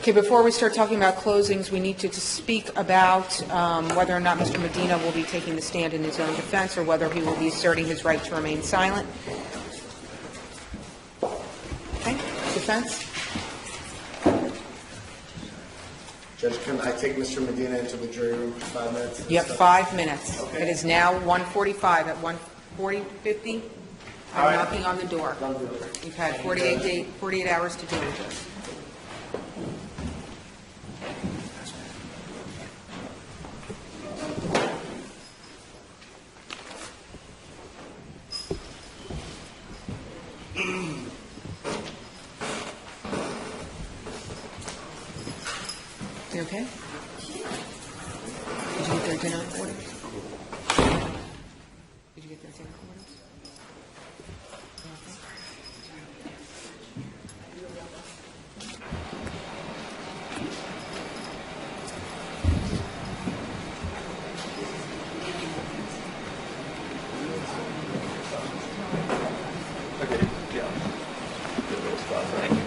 Okay, before we start talking about closings, we need to speak about whether or not Mr. Medina will be taking the stand in his own defense or whether he will be asserting his right to remain silent. Okay, defense? Judge, can I take Mr. Medina into the jury room for 5 minutes? You have 5 minutes. Okay. It is now 1:45. At 1:40:50, I'm knocking on the door. You've had 48 hours to deal with this. You okay? Did you get their dinner orders? Did you get their dinner orders? Okay, yeah. Thank you.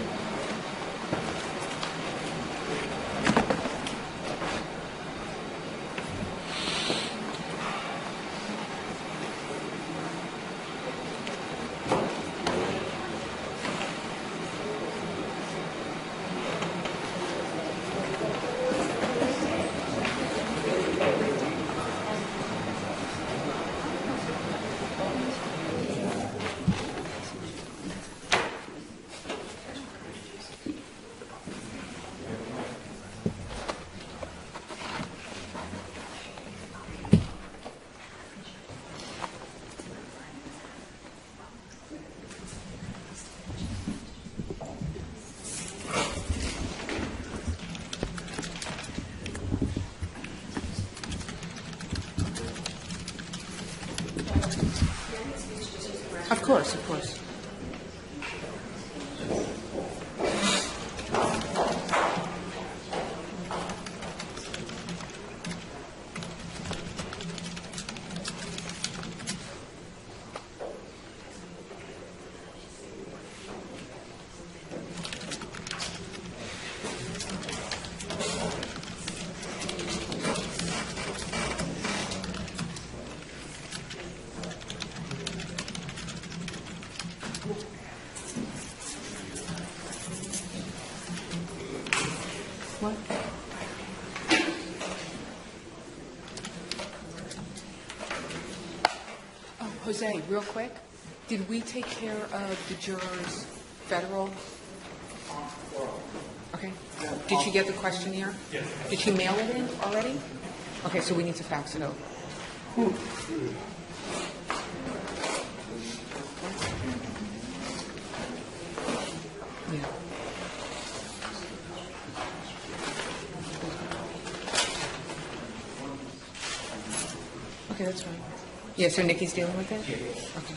Of course, of course. What? Oh, Jose, real quick, did we take care of the jurors' federal? Okay. Did she get the questionnaire? Yes. Did she mail it in already? Okay, so we need to fax it over. Yeah. Okay, that's fine. Yeah, so Nikki's dealing with it? Okay. Okay.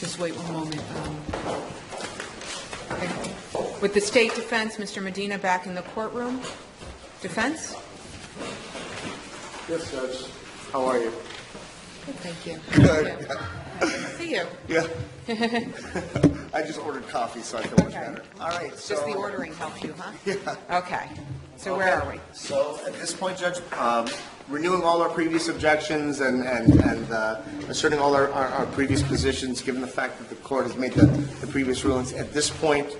Just wait one moment. Okay. With the State Defense, Mr. Medina back in the courtroom. Defense? Yes, Judge. How are you? Good, thank you. Good. See you. Yeah. I just ordered coffee, so I feel much better. All right. Just the ordering helps you, huh? Yeah. Okay. So where are we? So at this point, Judge, renewing all our previous objections and asserting all our previous positions, given the fact that the court has made the previous rulings. At this point,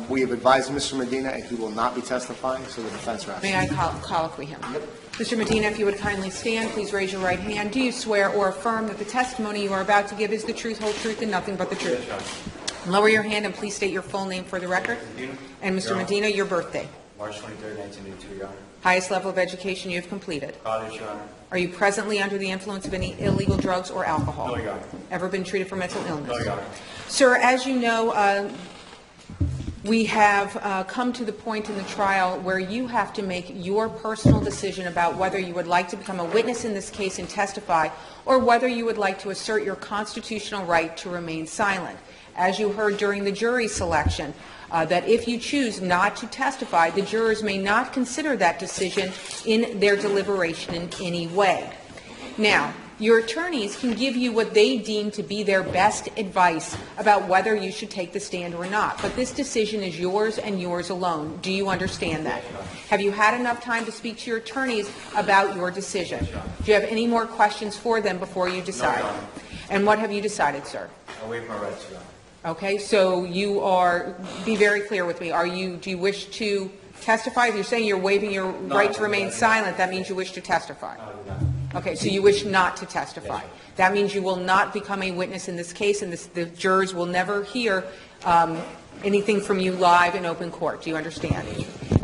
we have advised Mr. Medina, and he will not be testifying, so the defense rests. May I colloquy him? Mr. Medina, if you would kindly stand, please raise your right hand. Do you swear or affirm that the testimony you are about to give is the truth, whole truth, and nothing but the truth? Yes, Lower your hand and please state your full name for the record. Medina. And Mr. Medina, your birthday. March 23rd, 1982, Your Honor. Highest level of education you have completed. College, Your Honor. Are you presently under the influence of any illegal drugs or alcohol? No, Your Honor. Ever been treated for mental illness? No, Your Honor. Sir, as you know, we have come to the point in the trial where you have to make your personal decision about whether you would like to become a witness in this case and testify, or whether you would like to assert your constitutional right to remain silent. As you heard during the jury selection, that if you choose not to testify, the jurors may not consider that decision in their deliberation in any way. Now, your attorneys can give you what they deem to be their best advice about whether you should take the stand or not, but this decision is yours and yours alone. Do you understand that? Have you had enough time to speak to your attorneys about your decision? Do you have any more questions for them before you decide? No, Your Honor. And what have you decided, sir? I waive my rights, Your Honor. Okay, so you are, be very clear with me, do you wish to testify? If you're saying you're waiving your right to remain silent, that means you wish to testify. No, Your Honor. Okay, so you wish not to testify. That means you will not become a witness in this case, and the jurors will never hear anything from you live in open court. Do you understand?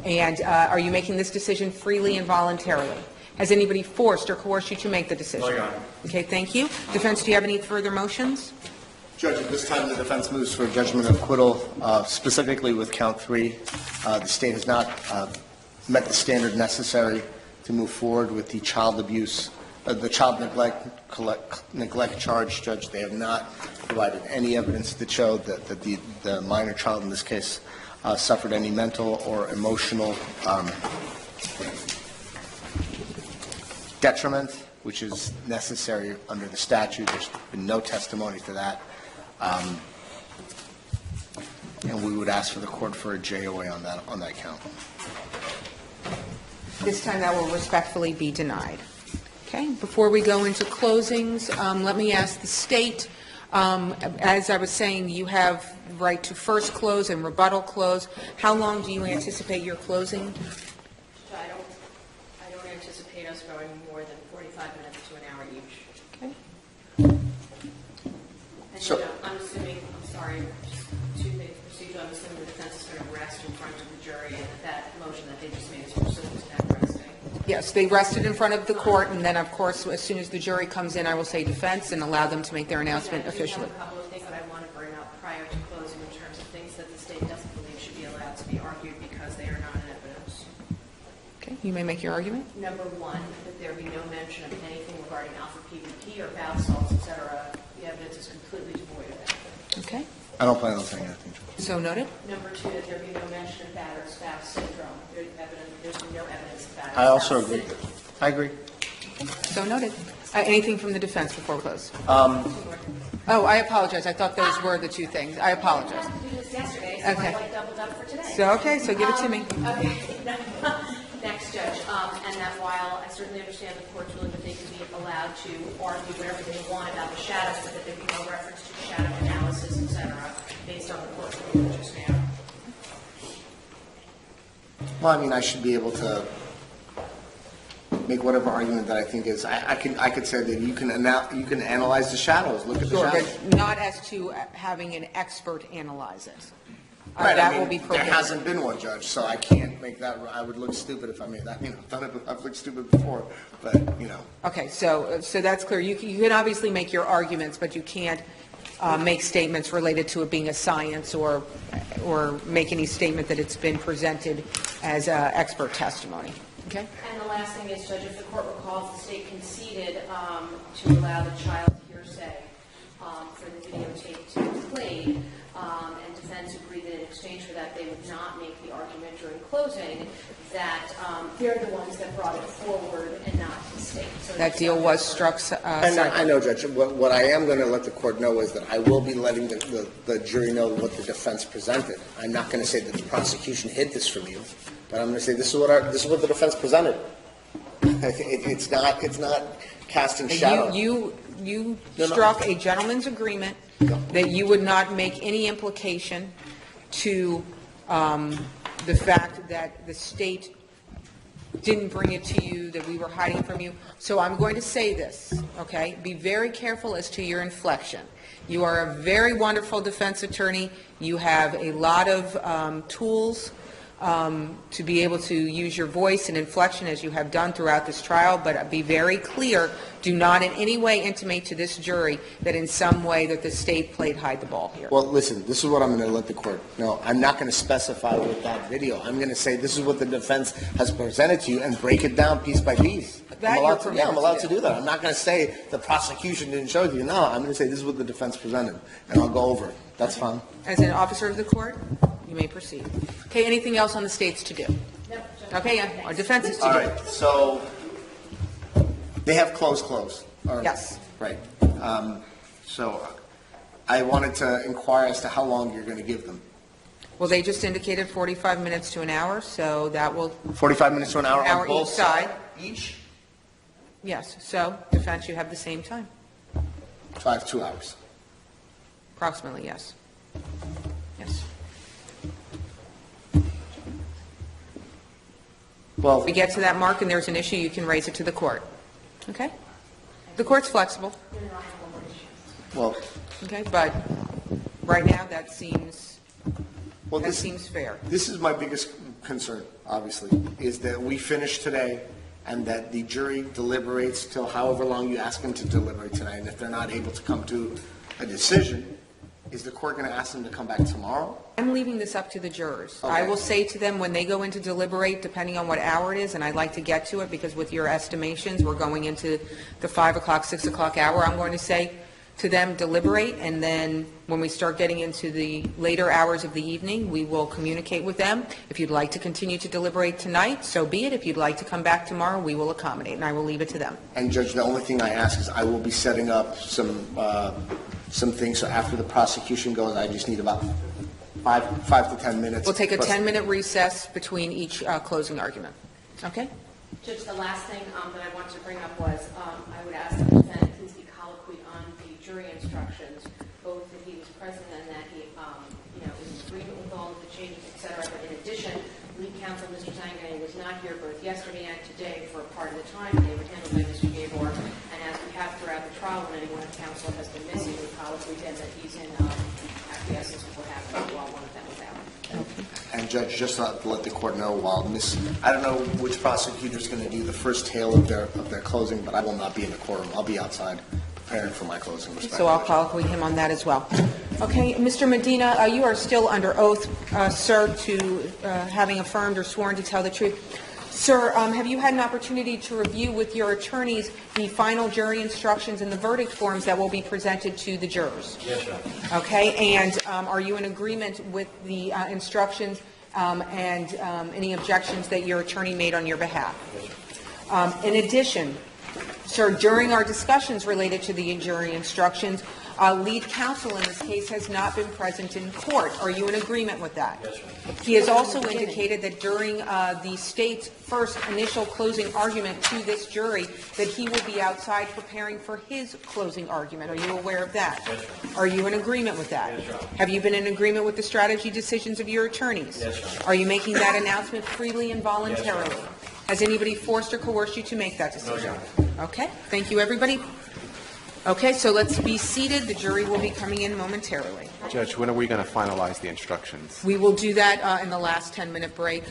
And are you making this decision freely and voluntarily? Has anybody forced or coerced you to make the decision? No, Your Honor. Okay, thank you. Defense, do you have any further motions? Judge, at this time, the defense moves for judgment of acquittal, specifically with count 3. The state has not met the standard necessary to move forward with the child abuse, the child neglect charge, Judge. They have not provided any evidence that showed that the minor child in this case suffered any mental or emotional detriment, which is necessary under the statute. There's been no testimony to that. And we would ask for the court for a JOA on that count. This time that will respectfully be denied. Okay, before we go into closings, let me ask the state, as I was saying, you have the right to first close and rebuttal close. How long do you anticipate your closing? I don't anticipate us going more than 45 minutes to an hour each. Okay. And So- I'm assuming, I'm sorry, just two things procedural. I'm assuming the defense is going to rest in front of the jury, and that motion that they just made is pursuant to that resting. Yes, they rested in front of the court, and then, of course, as soon as the jury comes in, I will say defense and allow them to make their announcement officially. I have a couple of things that I want to bring up prior to closing in terms of things that the state doesn't believe should be allowed to be argued because they are not in evidence. Okay, you may make your argument. Number one, that there be no mention of anything regarding alpha PVP or bath salts, et cetera. The evidence is completely devoid of that. Okay, I don't plan on saying anything, Judge. so noted. Number two, that there be no mention of Batter-Spouse syndrome. There's no evidence of Batter-Spouse I also agree. syndrome. I agree. So noted. Anything from the defense before we close? Oh, I apologize. I thought those were the two things. I apologize. I had to do this yesterday, so Okay. I doubled up for today. So give it to me. Okay. Next, Judge, and that while I certainly understand the court's ruling that they can be allowed to argue whatever they want about the shadows, but that there be no reference to shadow analysis, et cetera, based on the court's ruling just now. Well, I mean, I should be able to make whatever argument that I think is. I could say that you can analyze the shadows, look at the Sure, shadows. but not as to having an expert analyze it. Right, That I will mean, be there prohibited. hasn't been one, Judge, so I can't make that. I would look stupid if I made that. I mean, I've looked stupid before, but you know. Okay, so that's clear. You can obviously make your arguments, but you can't make statements related to it being a science or make any statement that it's been presented as expert testimony. Okay? And the last thing is, Judge, if the court recalls, the state conceded to allow the child hearsay for the videotape to be played. and defense agreed that in exchange for that, they would not make the argument during closing, that they're the ones that brought it forward and not the state. So That deal was struck. And I know, Judge, what I am going to let the court know is that I will be letting the jury know what the defense presented. I'm not going to say that the prosecution hid this from you, but I'm going to say this is what the defense presented. It's not casting shadow. You struck a gentleman's agreement that you would not make any implication to the fact that the state didn't bring it to you, that we were hiding from you. So I'm going to say this, okay? Be very careful as to your inflection. You are a very wonderful defense attorney. You have a lot of tools to be able to use your voice and inflection as you have done throughout this trial, but be very clear. Do not in any way intimate to this jury that in some way that the state played hide the ball here. Well, listen, this is what I'm going to let the court know. I'm not going to specify with that video. I'm going to say this is what the defense has presented to you and break it down piece by piece. I'm allowed to do that. I'm not going to say the prosecution didn't show you. No, I'm going to say this is what the defense presented, and I'll go over it. That's fine. As an officer of the court, you may proceed. Okay, anything else on the state's to do? No, Okay, our defense is to All do. right, so they have close. Yes. Right. So I wanted to inquire as to how long you're going to give them. Well, they just indicated 45 minutes to an hour, so that will, 45 minutes to an hour Hour on both each side. Each? yes. So defense, you have the same time. So I have 2 hours. Approximately, yes. Yes. Well, If we get to that mark and there's an issue, you can raise it to the court. Okay? The court's flexible, well, okay? But right now, that seems this fair. This is my biggest concern, obviously, is that we finish today and that the jury deliberates till however long you ask them to deliberate tonight. And if they're not able to come to a decision, is the court going to ask them to come back tomorrow? I'm leaving this up to the jurors. Okay. I will say to them when they go in to deliberate, depending on what hour it is, and I'd like to get to it because with your estimations, we're going into the 5 o'clock, 6 o'clock hour. I'm going to say to them, deliberate, and then when we start getting into the later hours of the evening, we will communicate with them. If you'd like to continue to deliberate tonight, so be it. If you'd like to come back tomorrow, we will accommodate, and I will leave it to them. And Judge, the only thing I ask is I will be setting up some things, so after the prosecution goes, I just need about 5 to 10 minutes. We'll take a 10-minute recess between each closing argument. Okay? Just the last thing that I wanted to bring up was I would ask the defendant please be colloquy on the jury instructions, both that he was present and that he, is in agreement with all of the changes, et cetera. But in addition, lead counsel Mr. Zangani was not here both yesterday and today for a part of the time. They were handled by Mr. Gabor, and as we have throughout the trial, when anyone of counsel has been missing, we colloquy him that he's in acquiescence with what happened while one of them was out. And Judge, just to let the court know, while I don't know which prosecutor is going to do the first tale of their closing, but I will not be in the courtroom. I'll be outside preparing for my closing. So I'll colloquy him on that as well. Okay, Mr. Medina, you are still under oath, sir, to having affirmed or sworn to tell the truth. Sir, have you had an opportunity to review with your attorneys the final jury instructions and the verdict forms that will be presented to the jurors? Yes, Your Honor. Okay, and are you in agreement with the instructions and any objections that your attorney made on your behalf? Yes, Your In addition, sir, during our discussions related to the jury instructions, lead counsel in this case has not been present in court. Are you in agreement with that? Yes, Your Honor. He has also indicated that during the state's first initial closing argument to this jury that he will be outside preparing for his closing argument. Are you aware of that? Yes, Your Honor. Are you in agreement with that? Yes, Your Honor. Have you been in agreement with the strategy decisions of your attorneys? Yes, Your Honor. Are you making that announcement freely and voluntarily? Yes, Your Honor. Has anybody forced or coerced you to make that No, decision? Your Honor. Okay, thank you, everybody. Okay, so let's be seated. The jury will be coming in momentarily. Judge, when are we going to finalize the instructions? We will do that in the last 10-minute break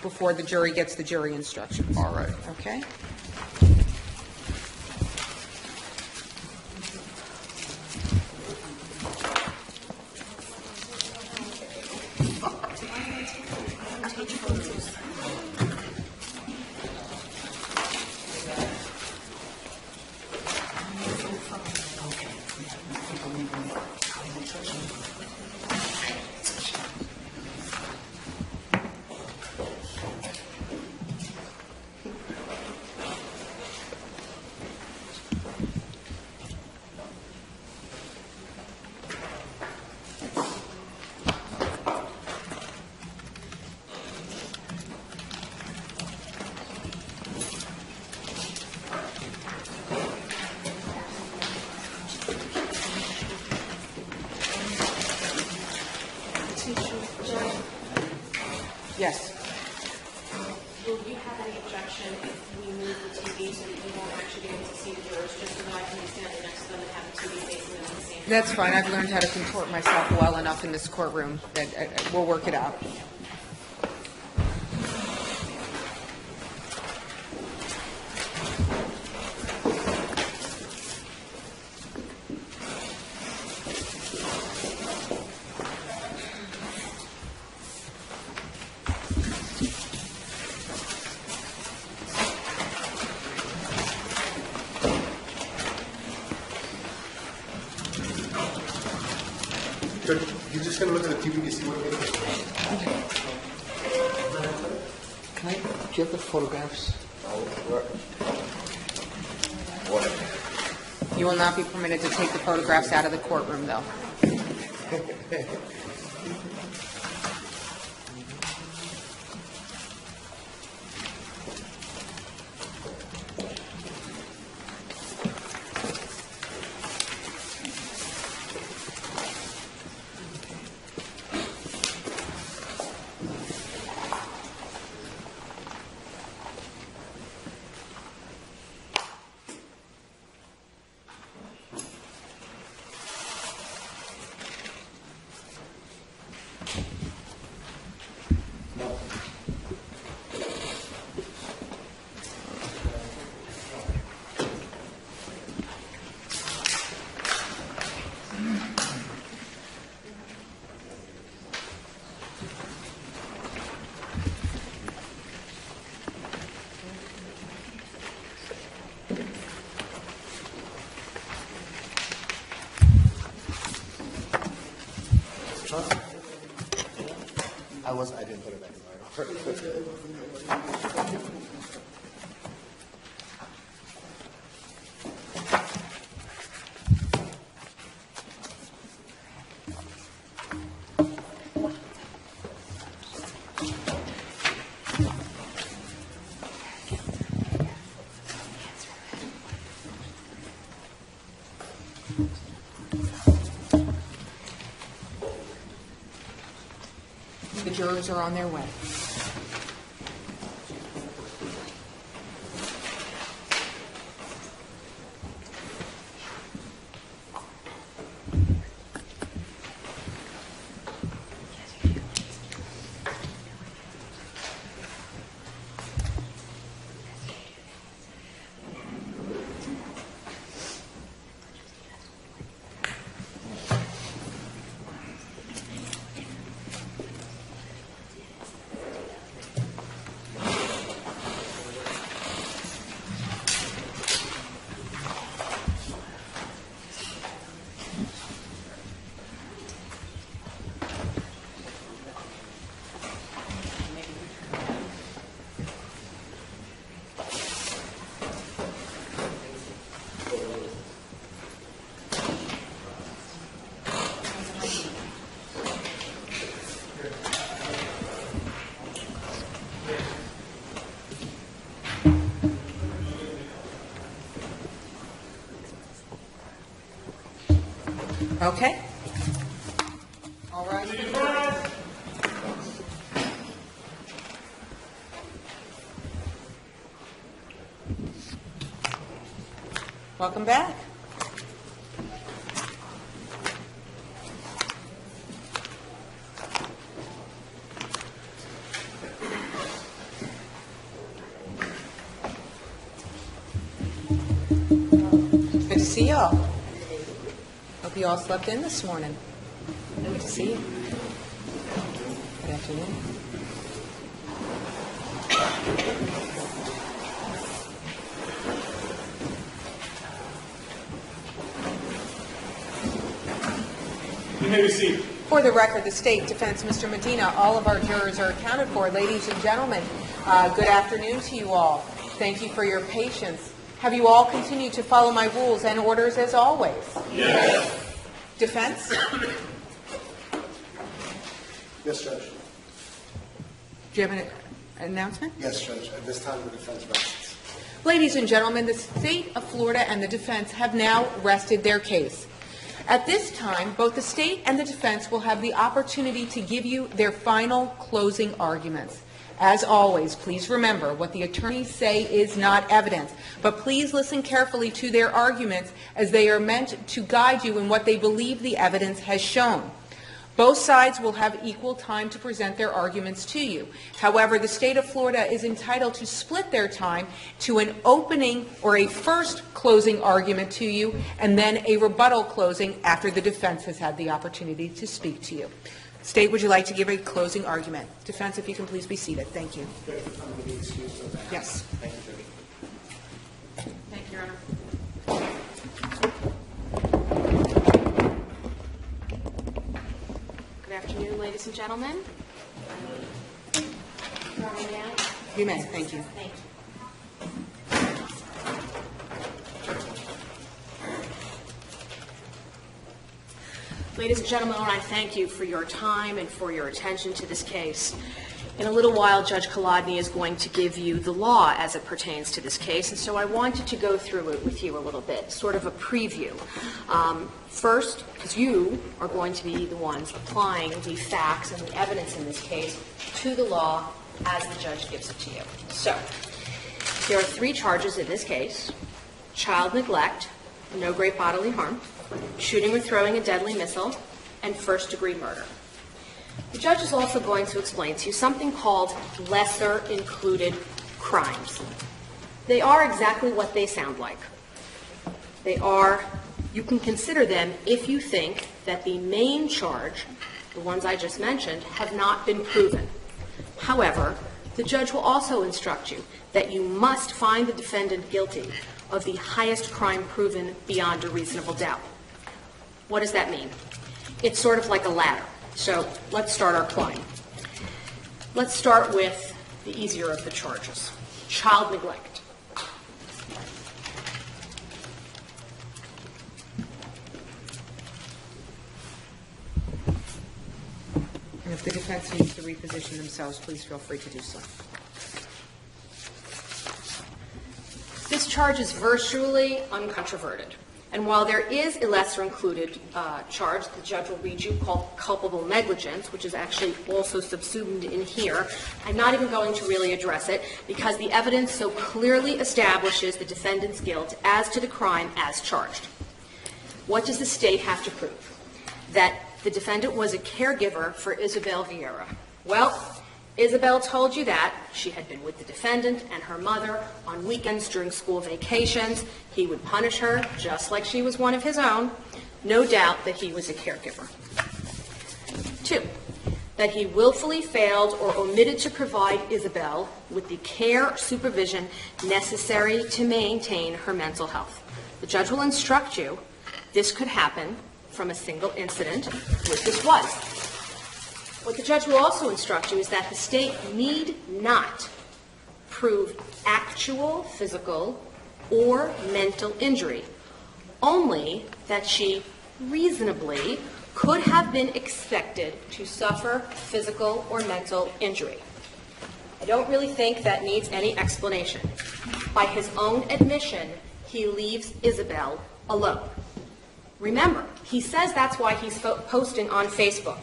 before the jury gets the jury instructions. All right. Okay? Will you have any objection if we move the TV so that you won't actually be able to see the jurors, just so that I can be standing next to them and have the TV facing them at the same time? That's fine. I've learned how to contort myself well enough in this courtroom that we'll work it out. Judge, you're just going to look at the TV to see what it is? Do you have the photographs? You will not be permitted to take the photographs out of the courtroom, though. I didn't put it back in my The jurors are on their way. Okay? All right. Welcome back. Good to see you all. Hope you all slept in this morning. Good to see you. Good afternoon. You may be seated. For the record, the state defense, Mr. Medina, all of our jurors are accounted for. Ladies and gentlemen, good afternoon to you all. Thank you for your patience. Have you all continued to follow my rules and orders as always? Yes. Defense? Yes, Judge. Do you have an announcement? Yes, Judge. At this time, the defense rests. Ladies and gentlemen, the state of Florida and the defense have now rested their case. At this time, both the state and the defense will have the opportunity to give you their final closing arguments. As always, please remember what the attorneys say is not evidence, but please listen carefully to their arguments as they are meant to guide you in what they believe the evidence has shown. Both sides will have equal time to present their arguments to you. However, the state of Florida is entitled to split their time to an opening or a first closing argument to you and then a rebuttal closing after the defense has had the opportunity to speak to you. State, would you like to give a closing argument? Defense, if you can please be seated. Thank you. Yes. Thank you, Your Honor. Good afternoon, ladies and gentlemen. You may. Thank you. Thank you. Ladies and gentlemen, I thank you for your time and for your attention to this case. In a little while, Judge Kolodny is going to give you the law as it pertains to this case, and so I wanted to go through it with you a little bit, sort of a preview. First, because you are going to be the ones applying the facts and the evidence in this case to the law as the judge gives it to you. So, there are 3 charges in this case: child neglect, no great bodily harm, shooting or throwing a deadly missile, and first-degree murder. The judge is also going to explain to you something called lesser included crimes. They are exactly what they sound like. They are, you can consider them if you think that the main charge, the ones I just mentioned, have not been proven. However, the judge will also instruct you that you must find the defendant guilty of the highest crime proven beyond a reasonable doubt. What does that mean? It's sort of like a ladder. So let's start our climb. Let's start with the easier of the charges: child neglect. And if the defense needs to reposition themselves, please feel free to do so. This charge is virtually uncontroverted. And while there is a lesser included charge the judge will read you called culpable negligence, which is actually also subsumed in here, I'm not even going to really address it because the evidence so clearly establishes the defendant's guilt as to the crime as charged. What does the state have to prove? That the defendant was a caregiver for Isabel Vieira. Well, Isabel told you that she had been with the defendant and her mother on weekends during school vacations. He would punish her just like she was one of his own. No doubt that he was a caregiver. 2, that he willfully failed or omitted to provide Isabel with the care or supervision necessary to maintain her mental health. The judge will instruct you this could happen from a single incident, which this was. What the judge will also instruct you is that the state need not prove actual physical or mental injury, only that she reasonably could have been expected to suffer physical or mental injury. I don't really think that needs any explanation. By his own admission, he leaves Isabel alone. Remember, he says that's why he's posting on Facebook.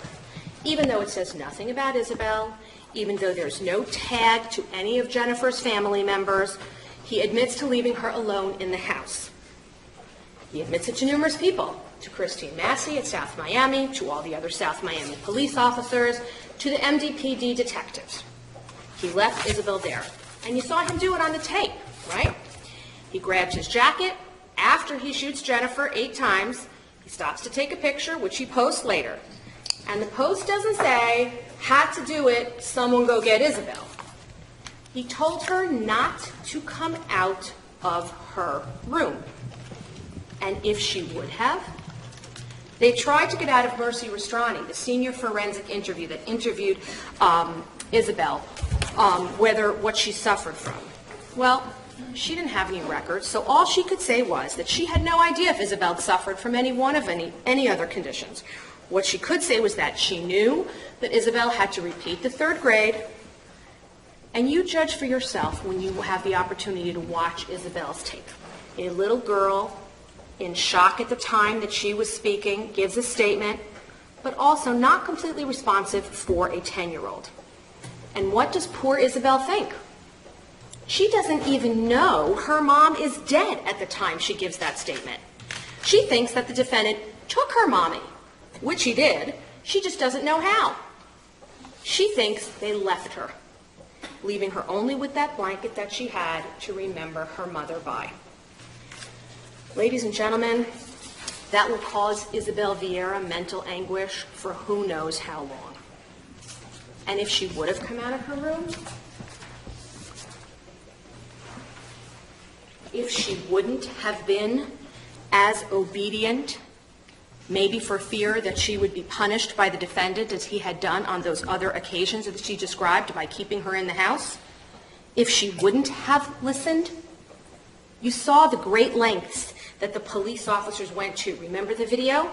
Even though it says nothing about Isabel, even though there's no tag to any of Jennifer's family members, he admits to leaving her alone in the house. He admits it to numerous people, to Christine Massey at South Miami, to all the other South Miami police officers, to the MDPD detectives. He left Isabel there. And you saw him do it on the tape, right? He grabs his jacket. After he shoots Jennifer 8 times, he stops to take a picture, which he posts later. And the post doesn't say, had to do it, someone go get Isabel. He told her not to come out of her room. And if she would have, they tried to get out of Mercy Restrani, the senior forensic interview that interviewed Isabel, what she suffered from. Well, she didn't have any records, so all she could say was that she had no idea if Isabel suffered from any other conditions. What she could say was that she knew that Isabel had to repeat the 3rd grade, and you judge for yourself when you have the opportunity to watch Isabel's tape. A little girl in shock at the time that she was speaking gives a statement, but also not completely responsive for a 10-year-old. And what does poor Isabel think? She doesn't even know her mom is dead at the time she gives that statement. She thinks that the defendant took her mommy, which he did. She just doesn't know how. She thinks they left her, leaving her only with that blanket that she had to remember her mother by. Ladies and gentlemen, that will cause Isabel Vieira mental anguish for who knows how long. And if she would have come out of her room, if she wouldn't have been as obedient, maybe for fear that she would be punished by the defendant as he had done on those other occasions that she described by keeping her in the house, if she wouldn't have listened, you saw the great lengths that the police officers went to. Remember the video?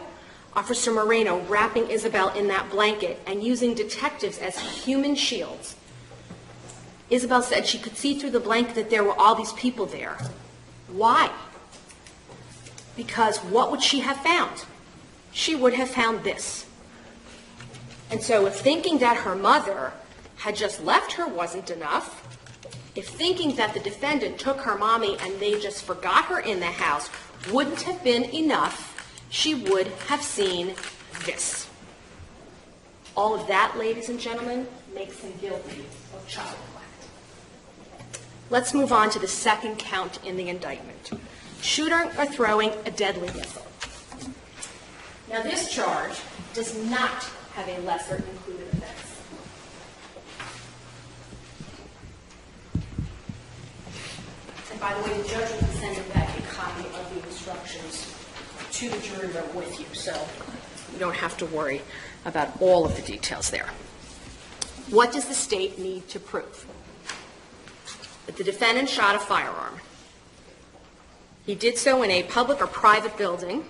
Officer Moreno wrapping Isabel in that blanket and using detectives as human shields. Isabel said she could see through the blanket that there were all these people there. Why? Because what would she have found? She would have found this. And so if thinking that her mother had just left her wasn't enough, if thinking that the defendant took her mommy and they just forgot her in the house wouldn't have been enough, she would have seen this. All of that, ladies and gentlemen, makes him guilty of child neglect. Let's move on to the second count in the indictment. Shooting or throwing a deadly missile. Now this charge does not have a lesser included offense. And by the way, the judge will be sending back a copy of the instructions to the jury room with you, so you don't have to worry about all of the details there. What does the state need to prove? That the defendant shot a firearm. He did so in a public or private building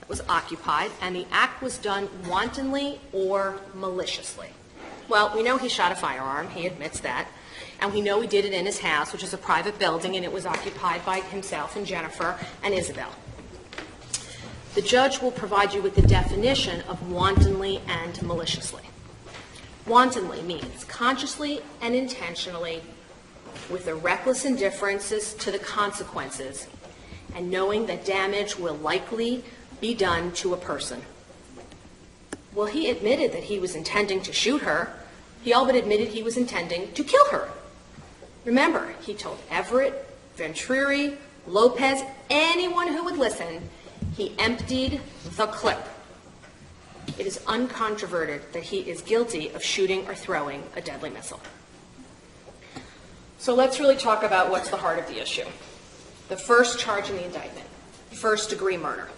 that was occupied, and the act was done wantonly or maliciously. Well, we know he shot a firearm, he admits that, and we know he did it in his house, which is a private building, and it was occupied by himself and Jennifer and Isabel. The judge will provide you with the definition of wantonly and maliciously. Wantonly means consciously and intentionally, with a reckless indifference to the consequences, and knowing that damage will likely be done to a person. Well, he admitted that he was intending to shoot her. He all but admitted he was intending to kill her. Remember, he told Everett, Venturi, Lopez, anyone who would listen, he emptied the clip. It is uncontroverted that he is guilty of shooting or throwing a deadly missile. So let's really talk about what's the heart of the issue. The first charge in the indictment, first-degree murder.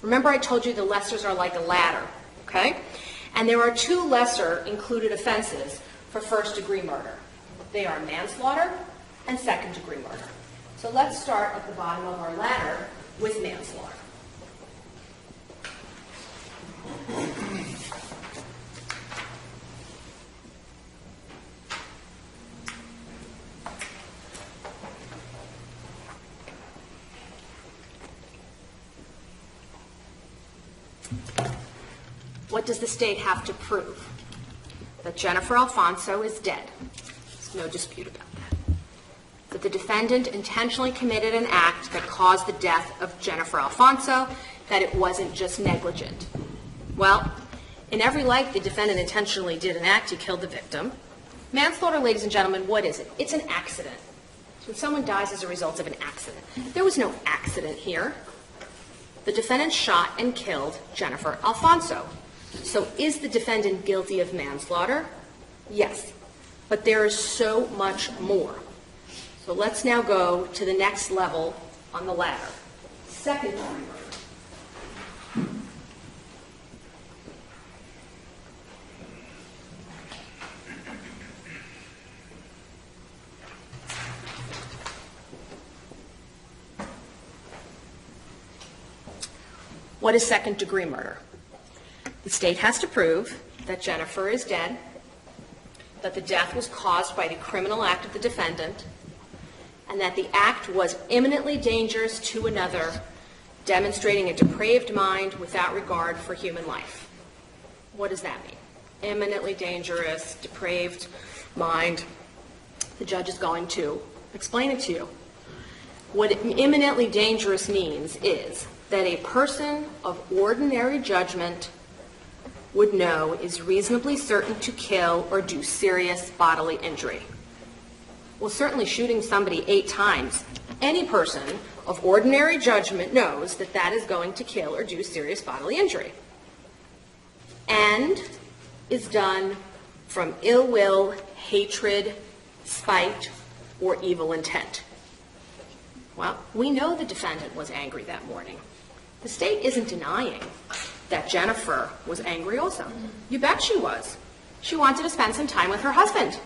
Remember I told you the lessers are like a ladder, okay? And there are two lesser included offenses for first-degree murder. They are manslaughter and second-degree murder. So let's start at the bottom of our ladder with manslaughter. What does the state have to prove? That Jennifer Alfonso is dead. There's no dispute about that. That the defendant intentionally committed an act that caused the death of Jennifer Alfonso, that it wasn't just negligent. Well, in every light, the defendant intentionally did an act, he killed the victim. Manslaughter, ladies and gentlemen, what is it? It's an accident. It's when someone dies as a result of an accident. There was no accident here. The defendant shot and killed Jennifer Alfonso. So is the defendant guilty of manslaughter? Yes. But there is so much more. So let's now go to the next level on the ladder. Second-degree murder. What is second-degree murder? The state has to prove that Jennifer is dead, that the death was caused by the criminal act of the defendant, and that the act was imminently dangerous to another, demonstrating a depraved mind without regard for human life. What does that mean? Imminently dangerous, depraved. mind, the judge is going to explain it to you. What imminently dangerous means is that a person of ordinary judgment would know is reasonably certain to kill or do serious bodily injury. Well, certainly shooting somebody 8 times, any person of ordinary judgment knows that that is going to kill or do serious bodily injury. And is done from ill will, hatred, spite, or evil intent. Well, we know the defendant was angry that morning. The state isn't denying that Jennifer was angry also. You bet she was. She wanted to spend some time with her husband.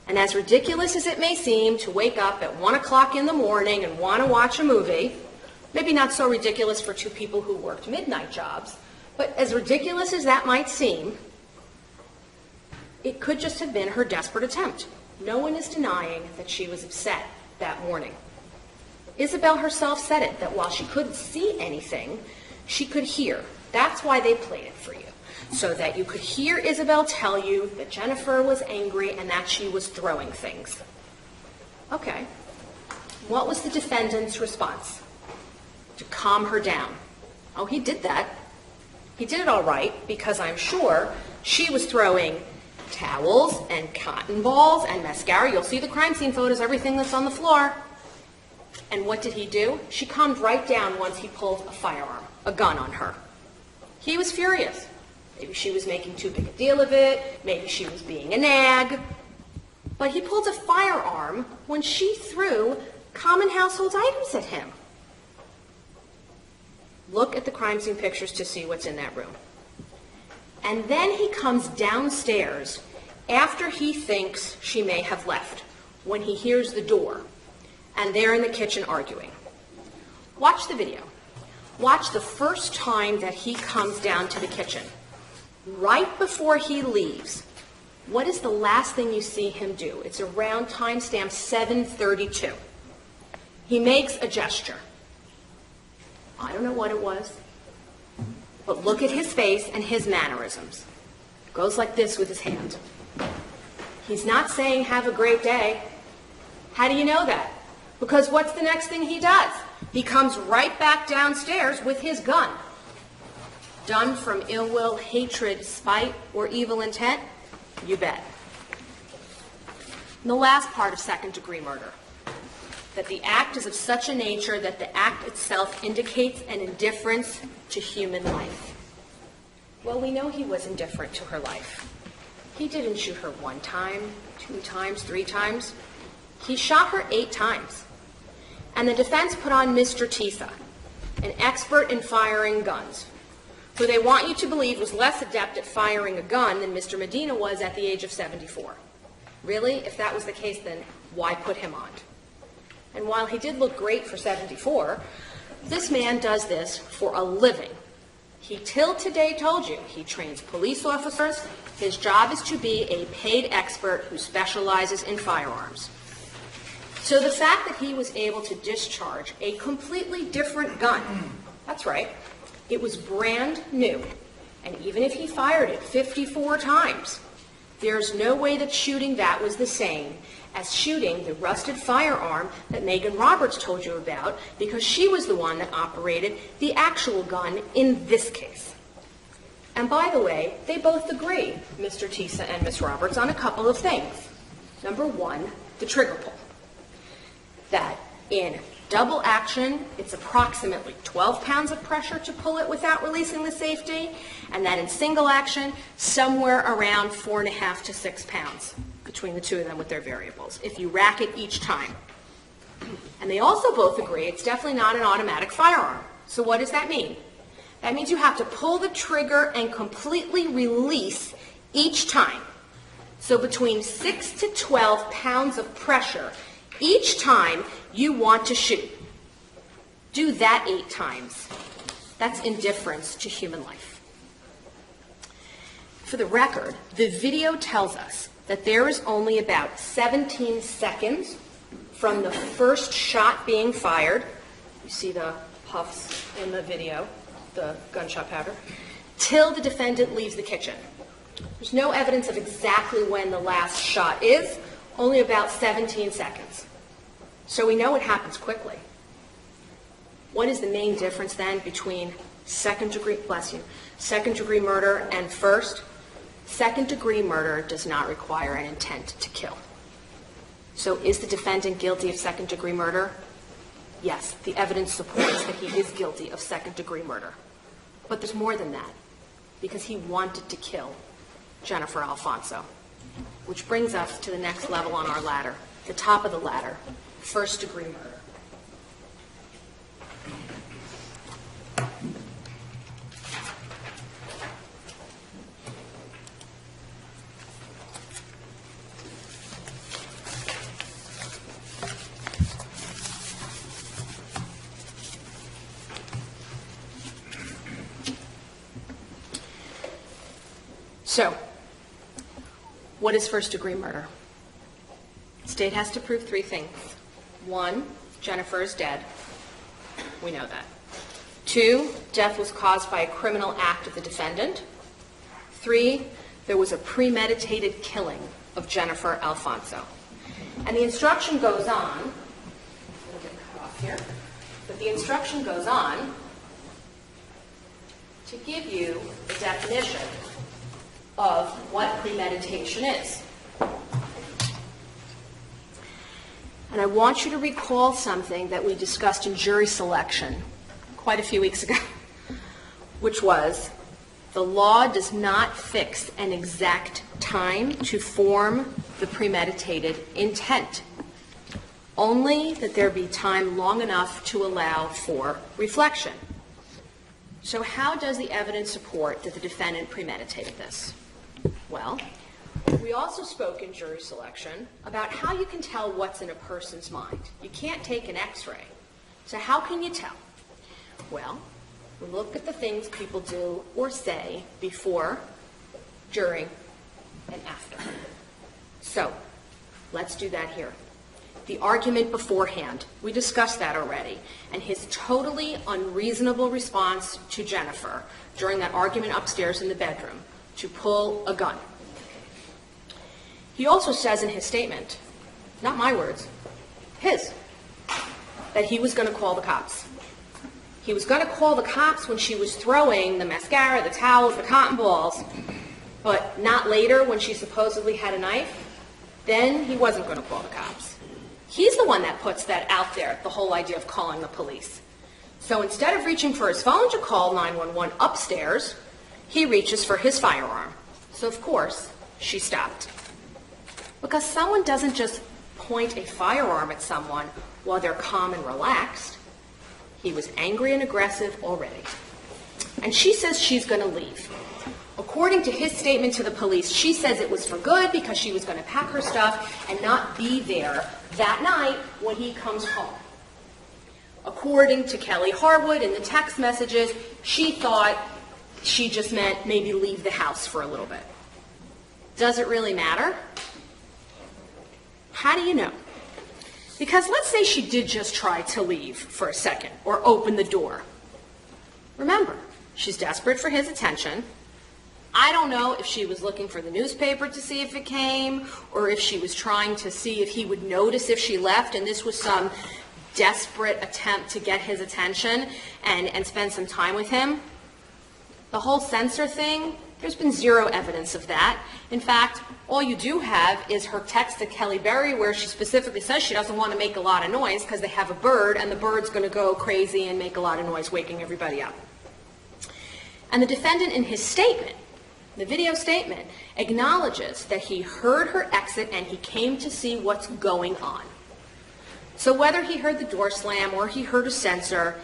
And as ridiculous as it may seem to wake up at 1 o'clock in the morning and want to watch a movie, maybe not so ridiculous for 2 people who worked midnight jobs, but as ridiculous as that might seem, it could just have been her desperate attempt. No one is denying that she was upset that morning. Isabel herself said it, that while she couldn't see anything, she could hear. That's why they played it for you, so that you could hear Isabel tell you that Jennifer was angry and that she was throwing things. Okay. What was the defendant's response? To calm her down. Oh, he did that. He did it all right, because I'm sure she was throwing towels and cotton balls and mascara. You'll see the crime scene photos, everything that's on the floor. And what did he do? She calmed right down once he pulled a firearm, a gun on her. He was furious. Maybe she was making too big a deal of it. Maybe she was being a nag. But he pulled a firearm when she threw common household items at him. Look at the crime scene pictures to see what's in that room. And then he comes downstairs after he thinks she may have left, when he hears the door, and they're in the kitchen arguing. Watch the video. Watch the first time that he comes down to the kitchen. Right before he leaves, what is the last thing you see him do? It's around timestamp 7:32. He makes a gesture. I don't know what it was, but look at his face and his mannerisms. Goes like this with his hand. He's not saying, "Have a great day." How do you know that? Because what's the next thing he does? He comes right back downstairs with his gun. Done from ill will, hatred, spite, or evil intent? You bet. And the last part of second-degree murder, that the act is of such a nature that the act itself indicates an indifference to human life. Well, we know he was indifferent to her life. He didn't shoot her 1 time, 2 times, 3 times. He shot her 8 times. And the defense put on Mr. Tisa, an expert in firing guns, who they want you to believe was less adept at firing a gun than Mr. Medina was at the age of 74. Really? If that was the case, then why put him on? And while he did look great for 74, this man does this for a living. He till today told you he trains police officers. His job is to be a paid expert who specializes in firearms. So the fact that he was able to discharge a completely different gun, that's right, it was brand new. And even if he fired it 54 times, there's no way that shooting that was the same as shooting the rusted firearm that Megan Roberts told you about, because she was the one that operated the actual gun in this case. And by the way, they both agree, Mr. Tisa and Ms. Roberts, on a couple of things. Number 1, the trigger pull. That in double action, it's approximately 12 pounds of pressure to pull it without releasing the safety, and that in single action, somewhere around 4.5 to 6 pounds between the two of them with their variables, if you rack it each time. And they also both agree it's definitely not an automatic firearm. So what does that mean? That means you have to pull the trigger and completely release each time. So between 6 to 12 pounds of pressure each time you want to shoot. Do that 8 times. That's indifference to human life. For the record, the video tells us that there is only about 17 seconds from the first shot being fired. You see the puffs in the video, the gunshot powder, till the defendant leaves the kitchen. There's no evidence of exactly when the last shot is, only about 17 seconds. So we know it happens quickly. What is the main difference then between second-degree murder and first? Second-degree murder does not require an intent to kill. So is the defendant guilty of second-degree murder? Yes, the evidence supports that he is guilty of second-degree murder. But there's more than that, because he wanted to kill Jennifer Alfonso, which brings us to the next level on our ladder, the top of the ladder, first-degree murder. So, what is first-degree murder? The state has to prove three things. One, Jennifer is dead. We know that. Two, death was caused by a criminal act of the defendant. Three, there was a premeditated killing of Jennifer Alfonso. And the instruction goes on, we'll get cut off here, but the instruction goes on to give you the definition of what premeditation is. And I want you to recall something that we discussed in jury selection quite a few weeks ago, which was the law does not fix an exact time to form the premeditated intent, only that there be time long enough to allow for reflection. So how does the evidence support that the defendant premeditated this? Well, we also spoke in jury selection about how you can tell what's in a person's mind. You can't take an X-ray. So how can you tell? Well, we look at the things people do or say before, during, and after. So let's do that here. The argument beforehand, we discussed that already, and his totally unreasonable response to Jennifer during that argument upstairs in the bedroom to pull a gun. He also says in his statement, not my words, his, that he was going to call the cops. He was going to call the cops when she was throwing the mascara, the towels, the cotton balls, but not later when she supposedly had a knife. Then he wasn't going to call the cops. He's the one that puts that out there, the whole idea of calling the police. So instead of reaching for his phone to call 911 upstairs, he reaches for his firearm. So of course, she stopped. Because someone doesn't just point a firearm at someone while they're calm and relaxed. He was angry and aggressive already. And she says she's going to leave. According to his statement to the police, she says it was for good because she was going to pack her stuff and not be there that night when he comes home. According to Kelly Harwood in the text messages, she thought she just meant maybe leave the house for a little bit. Does it really matter? How do you know? Because let's say she did just try to leave for a second or open the door. Remember, she's desperate for his attention. I don't know if she was looking for the newspaper to see if it came or if she was trying to see if he would notice if she left and this was some desperate attempt to get his attention and spend some time with him. The whole censor thing, there's been zero evidence of that. In fact, all you do have is her text to Kelly Berry where she specifically says she doesn't want to make a lot of noise because they have a bird and the bird's going to go crazy and make a lot of noise, waking everybody up. And the defendant in his statement, the video statement, acknowledges that he heard her exit and he came to see what's going on. So whether he heard the door slam or he heard a censor,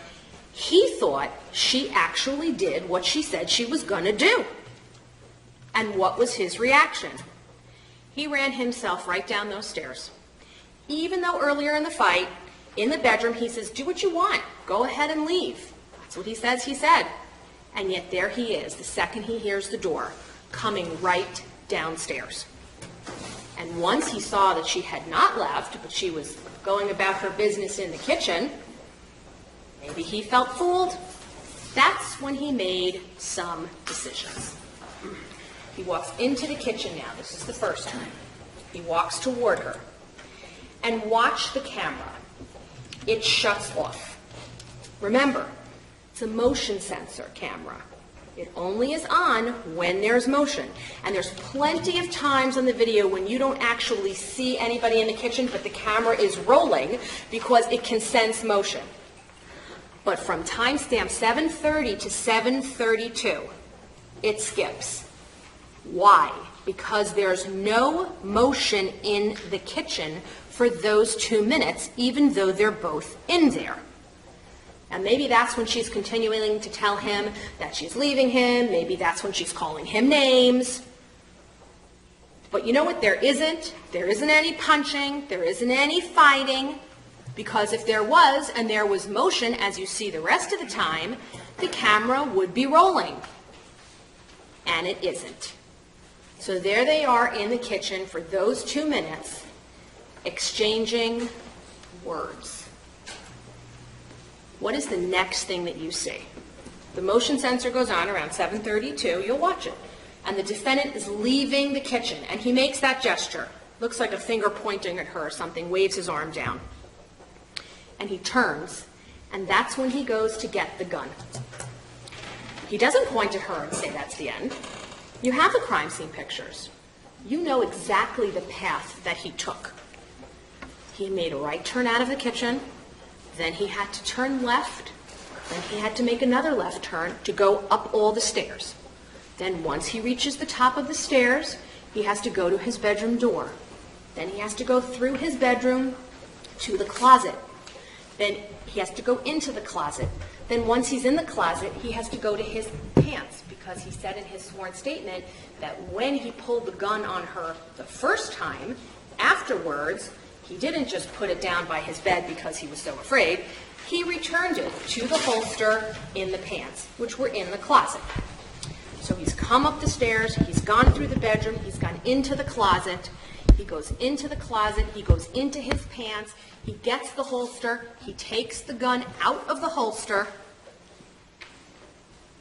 he thought she actually did what she said she was going to do. And what was his reaction? He ran himself right down those stairs. Even though earlier in the fight, in the bedroom, he says, do what you want. Go ahead and leave. That's what he says he said. And yet there he is, the second he hears the door, coming right downstairs. And once he saw that she had not left, but she was going about her business in the kitchen, maybe he felt fooled. That's when he made some decisions. He walks into the kitchen now. This is the first time. He walks toward her. And watch the camera. It shuts off. Remember, it's a motion sensor camera. It only is on when there's motion. And there's plenty of times on the video when you don't actually see anybody in the kitchen, but the camera is rolling because it can sense motion. But from timestamp 7:30 to 7:32, it skips. Why? Because there's no motion in the kitchen for those 2 minutes, even though they're both in there. And maybe that's when she's continuing to tell him that she's leaving him. Maybe that's when she's calling him names. But you know what? There isn't any punching. There isn't any fighting. Because if there was, and there was motion, as you see the rest of the time, the camera would be rolling. And it isn't. So there they are in the kitchen for those 2 minutes, exchanging words. What is the next thing that you see? The motion sensor goes on around 7:32. You'll watch it. And the defendant is leaving the kitchen, and he makes that gesture. Looks like a finger pointing at her or something, waves his arm down. And he turns, and that's when he goes to get the gun. He doesn't point at her and say that's the end. You have the crime scene pictures. You know exactly the path that he took. He made a right turn out of the kitchen, then he had to turn left, then he had to make another left turn to go up all the stairs. Then once he reaches the top of the stairs, he has to go to his bedroom door. Then he has to go through his bedroom to the closet. Then he has to go into the closet. Then once he's in the closet, he has to go to his pants, because he said in his sworn statement that when he pulled the gun on her the first time, afterwards, he didn't just put it down by his bed because he was so afraid. He returned it to the holster in the pants, which were in the closet. So he's come up the stairs, he's gone through the bedroom, he's gone into the closet, he goes into the closet, he goes into his pants, he gets the holster, he takes the gun out of the holster,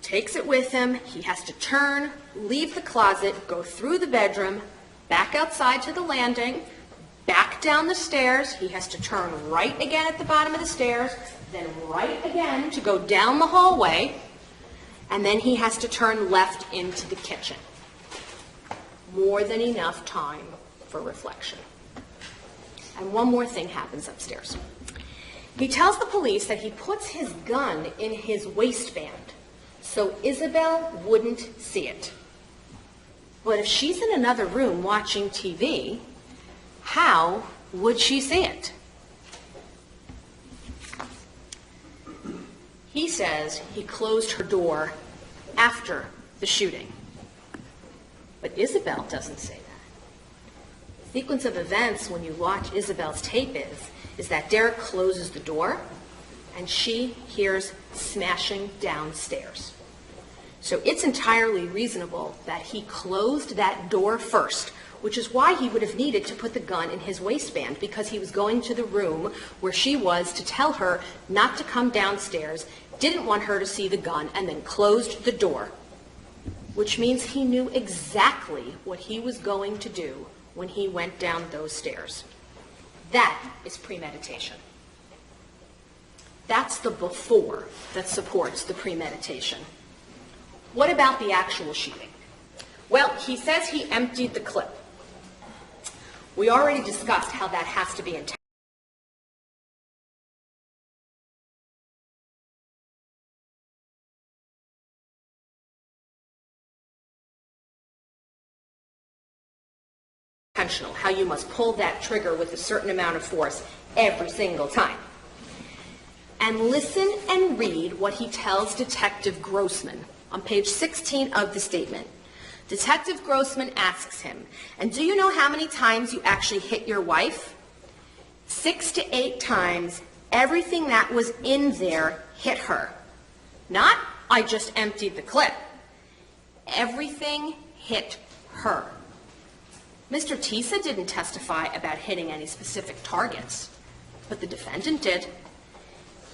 takes it with him, he has to turn, leave the closet, go through the bedroom, back outside to the landing, back down the stairs, he has to turn right again at the bottom of the stairs, then right again to go down the hallway, and then he has to turn left into the kitchen. More than enough time for reflection. And one more thing happens upstairs. He tells the police that he puts his gun in his waistband so Isabel wouldn't see it. But if she's in another room watching TV, how would she see it? He says he closed her door after the shooting. But Isabel doesn't say that. The sequence of events when you watch Isabel's tape is that Derek closes the door and she hears smashing downstairs. So it's entirely reasonable that he closed that door first, which is why he would have needed to put the gun in his waistband, because he was going to the room where she was to tell her not to come downstairs, didn't want her to see the gun, and then closed the door, which means he knew exactly what he was going to do when he went down those stairs. That is premeditation. That's the before that supports the premeditation. What about the actual shooting? Well, he says he emptied the clip. We already discussed how that has to be intentional, how you must pull that trigger with a certain amount of force every single time. And listen and read what he tells Detective Grossman on page 16 of the statement. Detective Grossman asks him, and do you know how many times you actually hit your wife? 6 to 8 times. Everything that was in there hit her. Not, I just emptied the clip. Everything hit her. Mr. Tisa didn't testify about hitting any specific targets, but the defendant did.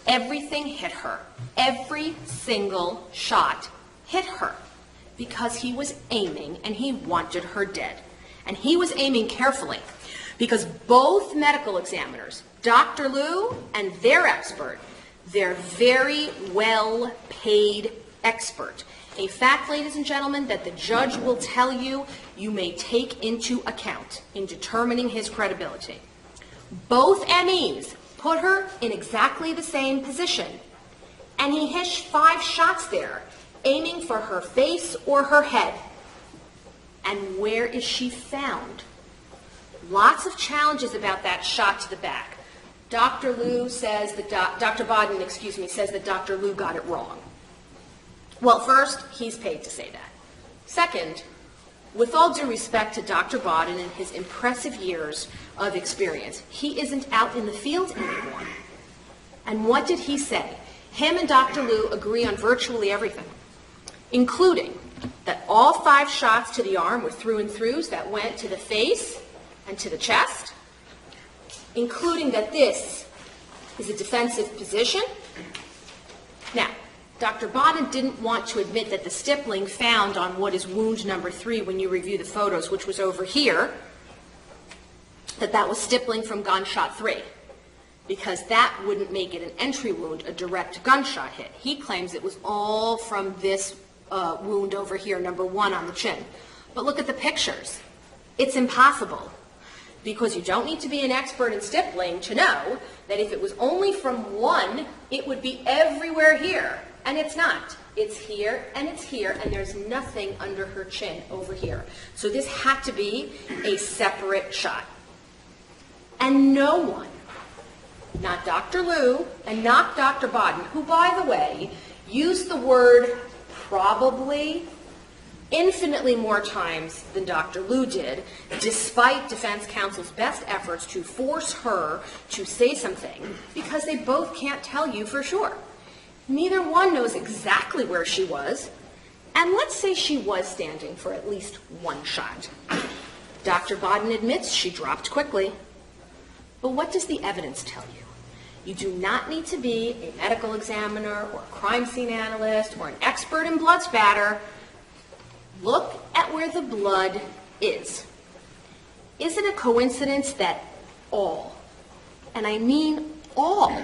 Everything hit her. Every single shot hit her. because he was aiming and he wanted her dead. And he was aiming carefully because both medical examiners, Dr. Liu and their expert, their very well-paid expert, a fact, ladies and gentlemen, that the judge will tell you you may take into account in determining his credibility. Both MEs put her in exactly the same position, and he hit 5 shots there, aiming for her face or her head. And where is she found? Lots of challenges about that shot to the back. Dr. Liu says that Dr. Bodden, says that Dr. Liu got it wrong. Well, first, he's paid to say that. Second, with all due respect to Dr. Bodden and his impressive years of experience, he isn't out in the field anymore. And what did he say? Him and Dr. Liu agree on virtually everything, including that all 5 shots to the arm were through and throughs that went to the face and to the chest, including that this is a defensive position. Now, Dr. Bodden didn't want to admit that the stippling found on what is wound number 3 when you review the photos, which was over here, that was stippling from gunshot 3, because that wouldn't make it an entry wound, a direct gunshot hit. He claims it was all from this wound over here, number 1 on the chin. But look at the pictures. It's impossible, because you don't need to be an expert in stippling to know that if it was only from 1, it would be everywhere here. And it's not. It's here, and there's nothing under her chin over here. So this had to be a separate shot. And no one, not Dr. Liu and not Dr. Bodden, who, by the way, used the word probably infinitely more times than Dr. Liu did, despite defense counsel's best efforts to force her to say something, because they both can't tell you for sure. Neither one knows exactly where she was, and let's say she was standing for at least 1 shot. Dr. Bodden admits she dropped quickly. But what does the evidence tell you? You do not need to be a medical examiner or a crime scene analyst or an expert in blood spatter. Look at where the blood is. Is it a coincidence that all, and I mean all,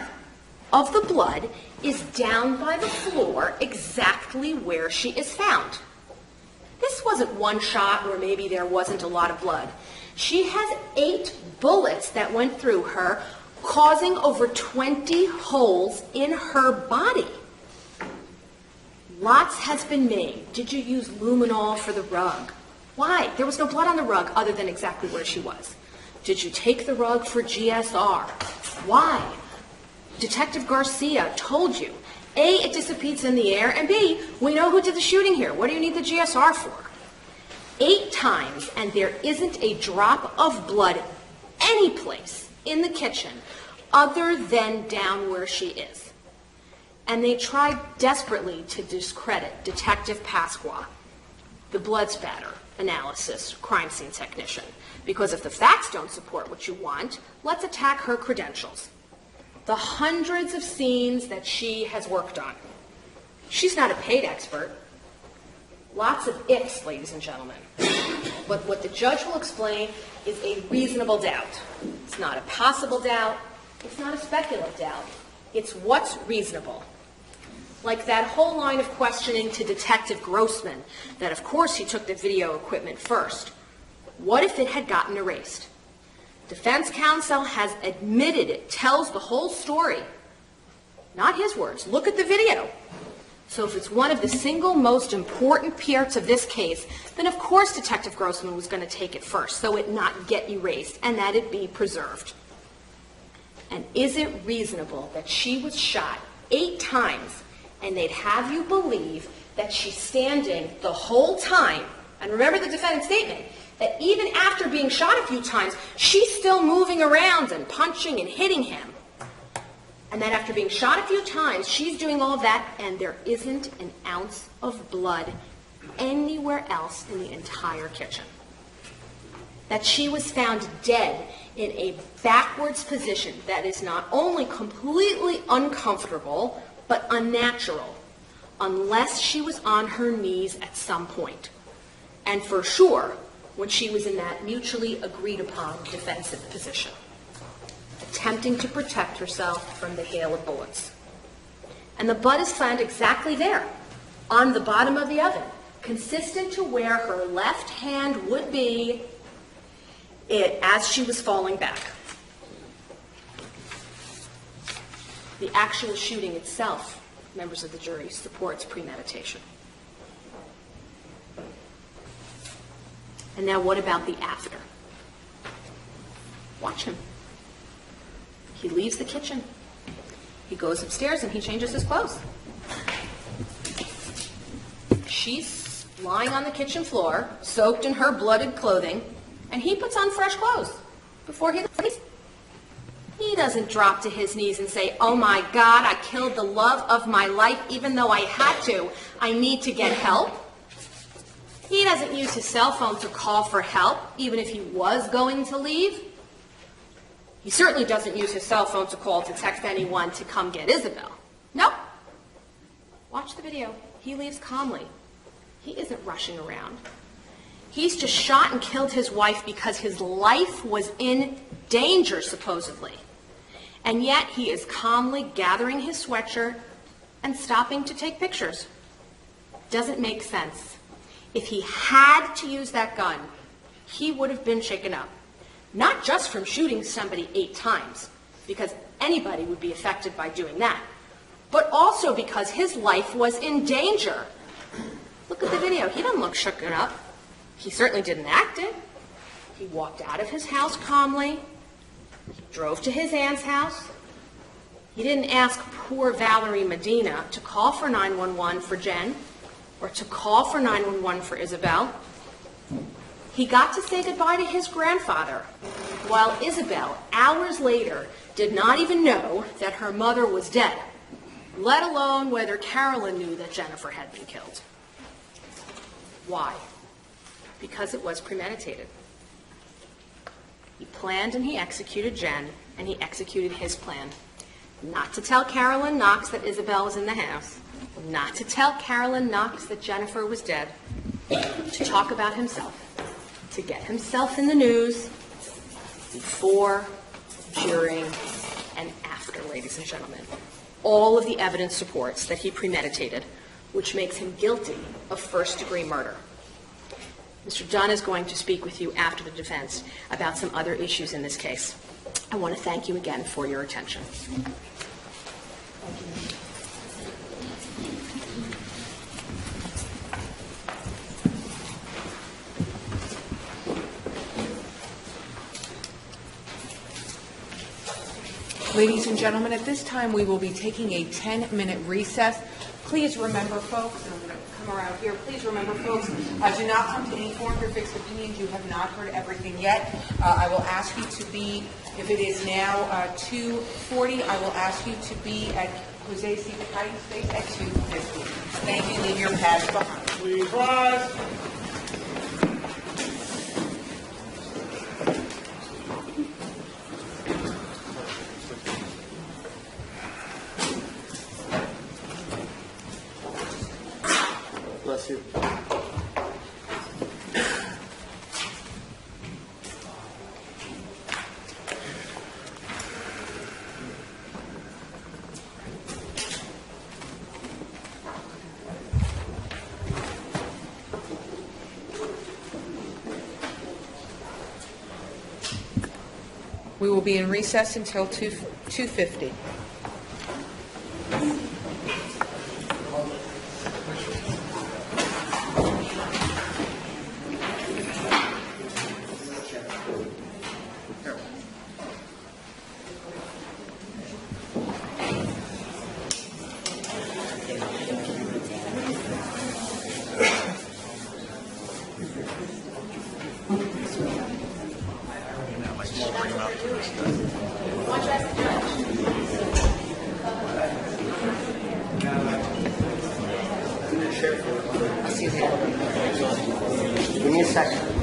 of the blood is down by the floor exactly where she is found? This wasn't 1 shot where maybe there wasn't a lot of blood. She has 8 bullets that went through her, causing over 20 holes in her body. Lots has been made. Did you use luminol for the rug? Why? There was no blood on the rug other than exactly where she was. Did you take the rug for GSR? Why? Detective Garcia told you, A, it dissipates in the air, and B, we know who did the shooting here. What do you need the GSR for? 8 times, and there isn't a drop of blood any place in the kitchen other than down where she is. And they tried desperately to discredit Detective Pasqua, the blood spatter analysis crime scene technician, because if the facts don't support what you want, let's attack her credentials. The hundreds of scenes that she has worked on. She's not a paid expert. Lots of ifs, ladies and gentlemen. But what the judge will explain is a reasonable doubt. It's not a possible doubt. It's not a speculative doubt. It's what's reasonable. Like that whole line of questioning to Detective Grossman, that of course he took the video equipment first. What if it had gotten erased? Defense counsel has admitted it tells the whole story. Not his words. Look at the video. So if it's one of the single most important parts of this case, then of course Detective Grossman was going to take it first so it not get erased and that it be preserved. And is it reasonable that she was shot 8 times and they'd have you believe that she's standing the whole time? And remember the defendant's statement, that even after being shot a few times, she's still moving around and punching and hitting him. And that after being shot a few times, she's doing all of that, and there isn't an ounce of blood anywhere else in the entire kitchen. That she was found dead in a backwards position that is not only completely uncomfortable, but unnatural. unless she was on her knees at some point. And for sure, when she was in that mutually agreed upon defensive position, attempting to protect herself from the hail of bullets. And the butt is found exactly there, on the bottom of the oven, consistent to where her left hand would be as she was falling back. The actual shooting itself, members of the jury, supports premeditation. And now what about the after? Watch him. He leaves the kitchen. He goes upstairs and he changes his clothes. She's lying on the kitchen floor, soaked in her blooded clothing, and he puts on fresh clothes before he leaves. He doesn't drop to his knees and say, "Oh my God, I killed the love of my life even though I had to. I need to get help." He doesn't use his cell phone to call for help, even if he was going to leave. He certainly doesn't use his cell phone to call to text anyone to come get Isabel. Nope. Watch the video. He leaves calmly. He isn't rushing around. He's just shot and killed his wife because his life was in danger, supposedly. And yet he is calmly gathering his sweatshirt and stopping to take pictures. Doesn't make sense. If he had to use that gun, he would have been shaken up. Not just from shooting somebody 8 times, because anybody would be affected by doing that, but also because his life was in danger. Look at the video. He doesn't look shaken up. He certainly didn't act it. He walked out of his house calmly. He drove to his aunt's house. He didn't ask poor Valerie Medina to call for 911 for Jen or to call for 911 for Isabel. He got to say goodbye to his grandfather, while Isabel, hours later, did not even know that her mother was dead, let alone whether Carolyn knew that Jennifer had been killed. Why? Because it was premeditated. He planned and he executed Jen, and he executed his plan. Not to tell Carolyn Knox that Isabel was in the house, not to tell Carolyn Knox that Jennifer was dead, to talk about himself, to get himself in the news before, during, and after, ladies and gentlemen. All of the evidence supports that he premeditated, which makes him guilty of first-degree murder. Mr. Dunn is going to speak with you after the defense about some other issues in this case. I want to thank you again for your attention. Ladies and gentlemen, at this time, we will be taking a 10-minute recess. Please remember, folks, and I'm going to come around here, please remember, folks, do not come to any form of your fixed opinions. You have not heard everything yet. I will ask you to be, if it is now 2:40, I will ask you to be at Jose C. Kite's space at 2:50. Thank you. Leave your pads behind. Please rise. Bless you. We will be in recess until 2:50. Give me a second.